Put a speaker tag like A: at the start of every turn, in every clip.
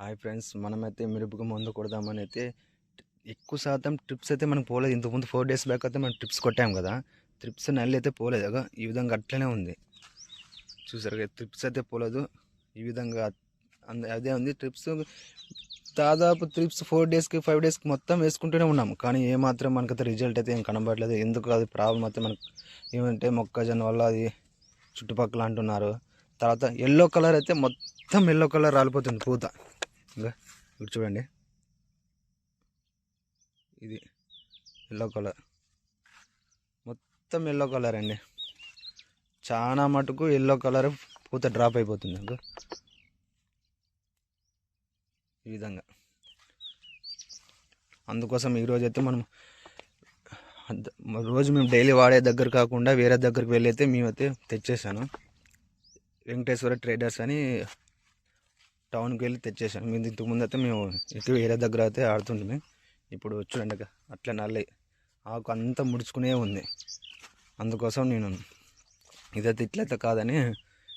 A: Hi friends, మనమైతే మిరపకు మందు కొడదామని అయితే ఎక్కువ శాతం ట్రిప్స్ అయితే మనకు పోలేదు. ఇంతకుముందు 4 days బ్యాక్ అయితే మనం ట్రిప్స్ కొట్టాం కదా. ట్రిప్స్ నల్లి అయితే పోలేదు కదా, ఈ విధంగా అట్లనే ఉంది. చూసారు కదా, ట్రిప్స్ అయితే పోలేదు. ఈ విధంగా అదే ఉంది. ట్రిప్స్ దాదాపు ట్రిప్స్ 4 daysకి 5 daysకి మొత్తం వేసుకుంటూనే ఉన్నాం, కానీ ఏమాత్రం మనకైతే రిజల్ట్ అయితే ఏం కనబడలేదు. ఎందుకు అది ప్రాబ్లం అయితే మనకు ఏమంటే మొక్కజొన్న వల్ల అది చుట్టుపక్కల అంటున్నారు. తర్వాత ఎల్లో కలర్ అయితే మొత్తం ఎల్లో కలర్ రాలిపోతుంది పూత. ఇంకా ఇప్పుడు చూడండి, ఇది ఎల్లో కలర్, మొత్తం ఎల్లో కలర్ అండి. చాలా మటుకు ఎల్లో కలర్ పూత డ్రాప్ అయిపోతుంది ఇంకా ఈ విధంగా. అందుకోసం ఈరోజు అయితే మనం రోజు మేము డైలీ వాడే దగ్గర కాకుండా వేరే దగ్గరికి వెళ్ళి అయితే మేమైతే తెచ్చేసాను. వెంకటేశ్వర ట్రేడర్స్ అని టౌన్కి వెళ్ళి తెచ్చేసాను. మేము ఇంతకుముందు అయితే మేము ఇటు వేరే దగ్గర అయితే ఆడుతుంటే, ఇప్పుడు చూడండి అట్లా నల్లి ఆకు అంతా ముడుచుకునే ఉంది. అందుకోసం నేను ఇదైతే ఇట్లయితే కాదని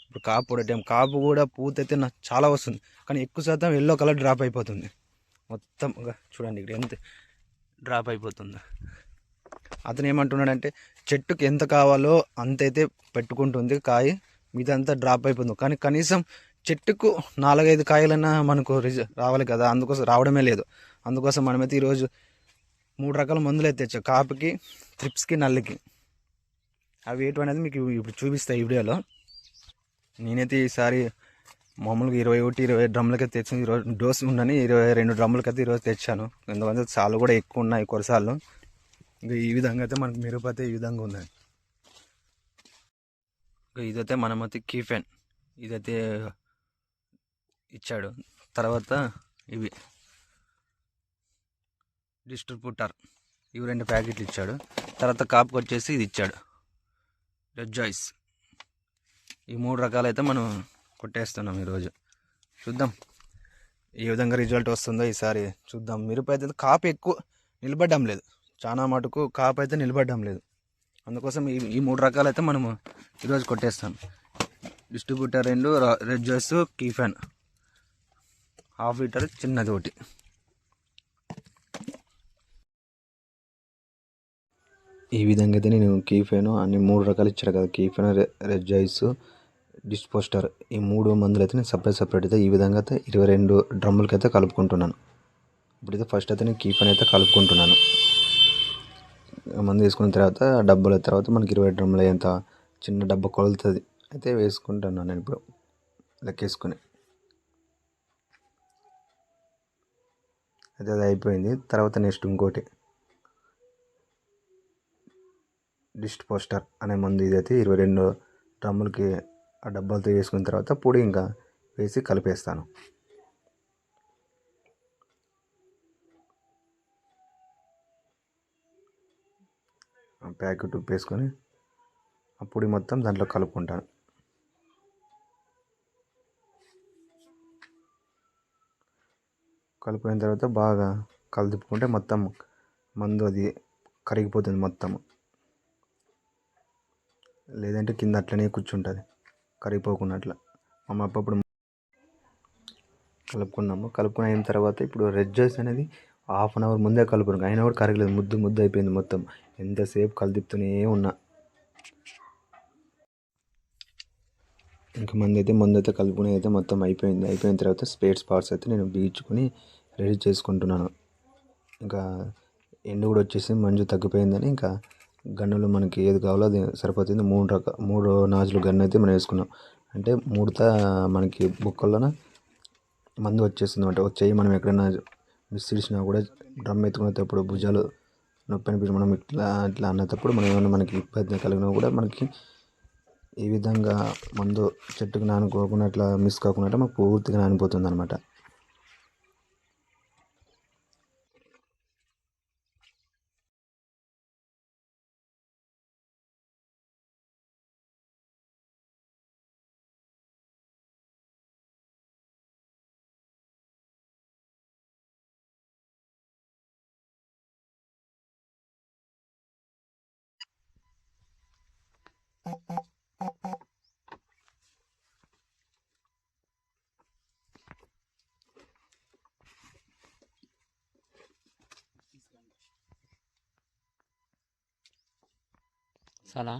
A: ఇప్పుడు కాపు పొడటం, కాపు కూడా పూత అయితే నాకు చాలా వస్తుంది, కానీ ఎక్కువ శాతం ఎల్లో కలర్ డ్రాప్ అయిపోతుంది మొత్తం. చూడండి ఇక్కడ ఎంత డ్రాప్ అయిపోతుంది. అతను ఏమంటున్నాడంటే చెట్టుకి ఎంత కావాలో అంతైతే పెట్టుకుంటుంది కాయ, మీదంతా డ్రాప్ అయిపోతుంది. కానీ కనీసం చెట్టుకు 4-5 కాయలన్నా మనకు రావాలి కదా, అందుకోసం రావడమే లేదు. అందుకోసం మనమైతే ఈరోజు 3 రకాల మందులు అయితే తెచ్చాం, కాపుకి, త్రిప్స్కి, నల్లికి. అవి ఏంటి అనేది మీకు ఇప్పుడు చూపిస్తాయి ఈ వీడియోలో. నేనైతే ఈసారి మామూలుగా 21-20 డ్రమ్లకైతే తెచ్చాను. ఈరోజు డోస్ ఉండని 22 డ్రమ్లకైతే ఈరోజు తెచ్చాను. ఎందుకంటే సార్లు కూడా ఎక్కువ ఉన్నాయి కొరసార్లు. ఇంకా ఈ విధంగా అయితే మనకు మిరపైతే ఈ విధంగా ఉందండి. ఇంకా ఇదైతే మనమైతే కీఫెన్ ఇదైతే ఇచ్చాడు. తర్వాత ఇవి డిస్ట్రిబ్యూటర్, ఇవి 2 ప్యాకెట్లు ఇచ్చాడు. తర్వాత కాపుకి వచ్చేసి ఇది ఇచ్చాడు, రెడ్జాయిస్. ఈ 3 రకాలైతే మనం కొట్టేస్తున్నాం ఈరోజు. చూద్దాం ఏ విధంగా రిజల్ట్ వస్తుందో ఈసారి చూద్దాం. మిరప అయితే కాపు ఎక్కువ నిలబడడం లేదు, చాలా మటుకు కాపు అయితే నిలబడడం లేదు. అందుకోసం ఈ 3 రకాలు అయితే మనము ఈరోజు కొట్టేస్తాం. డిస్ట్రిబ్యూటర్ 2, రెడ్జాయిస్, కీఫెన్ 1/2 లీటర్ చిన్నది ఒకటి. ఈ విధంగా అయితే నేను కీఫెన్ అన్ని 3 రకాలు ఇచ్చాడు కదా, కీఫెన్, రెడ్జాయిస్, డిస్పోస్టర్, ఈ 3 మందులు అయితే నేను సపరేట్ అయితే ఈ విధంగా అయితే 22 డ్రమ్ములకి అయితే కలుపుకుంటున్నాను. ఇప్పుడైతే ఫస్ట్ అయితే నేను కీఫెన్ అయితే కలుపుకుంటున్నాను. మందు వేసుకున్న తర్వాత డబ్బాల తర్వాత మనకి 20 డ్రమ్ములు అయ్యేంత చిన్న డబ్బా కొలుతుంది అయితే వేసుకుంటున్నాను నేను ఇప్పుడు లెక్కేసుకుని. అయితే అది అయిపోయింది. తర్వాత నెక్స్ట్ ఇంకోటి డిస్ట్ పోస్టర్ అనే మందు, ఇదైతే 22 డ్రమ్ములకి ఆ డబ్బాలతో వేసుకున్న తర్వాత పొడి ఇంకా వేసి కలిపేస్తాను. ప్యాకెట్ ఉప్పు వేసుకొని ఆ పొడి మొత్తం దాంట్లో కలుపుకుంటాను. కలిపిన తర్వాత బాగా కలుపుకుంటే మొత్తం మందు అది కరిగిపోతుంది మొత్తం. లేదంటే కింద అట్లనే కూర్చుంటుంది కరిగిపోకుండా. అట్లా మనం అప్పుడు కలుపుకుని అయిన తర్వాత ఇప్పుడు రెడ్జాయిస్ అనేది 1/2 అవర్ ముందే కలుపుకున్నాను, అయినా కూడా కరగలేదు, ముద్దు అయిపోయింది మొత్తం. ఎంతసేపు కలుపుతూనే ఉన్నా. ఇంకా మందు అయితే కలుపుకుని అయితే మొత్తం అయిపోయింది. అయిపోయిన తర్వాత స్పేర్ పార్ట్స్ అయితే నేను బిగించుకొని రెడీ చేసుకుంటున్నాను. ఇంకా ఎండు కూడా వచ్చేసి మంజు తగ్గిపోయిందని ఇంకా గన్నులు మనకి ఏది కావాలో అది సరిపోతుంది. 3 నాజులు గన్ను అయితే మనం వేసుకున్నాం అంటే మనకి బుక్కల్లోన మందు వచ్చేస్తుంది అంటే వచ్చేయి. మనం ఎక్కడైనా మిస్ చేసినా కూడా డ్రమ్ ఎత్తుకునేటప్పుడు భుజాలు నొప్పి అనిపించి మనం ఇట్లా అన్నప్పుడు మనం ఏమైనా మనకి ఇబ్బంది కలిగినా కూడా మనకి ఈ విధంగా మందు చెట్టుకు నానుకోకుండా అట్లా మిస్ కాకుండా మాకు పూర్తిగా నానిపోతుంది అనమాట.
B: చాలా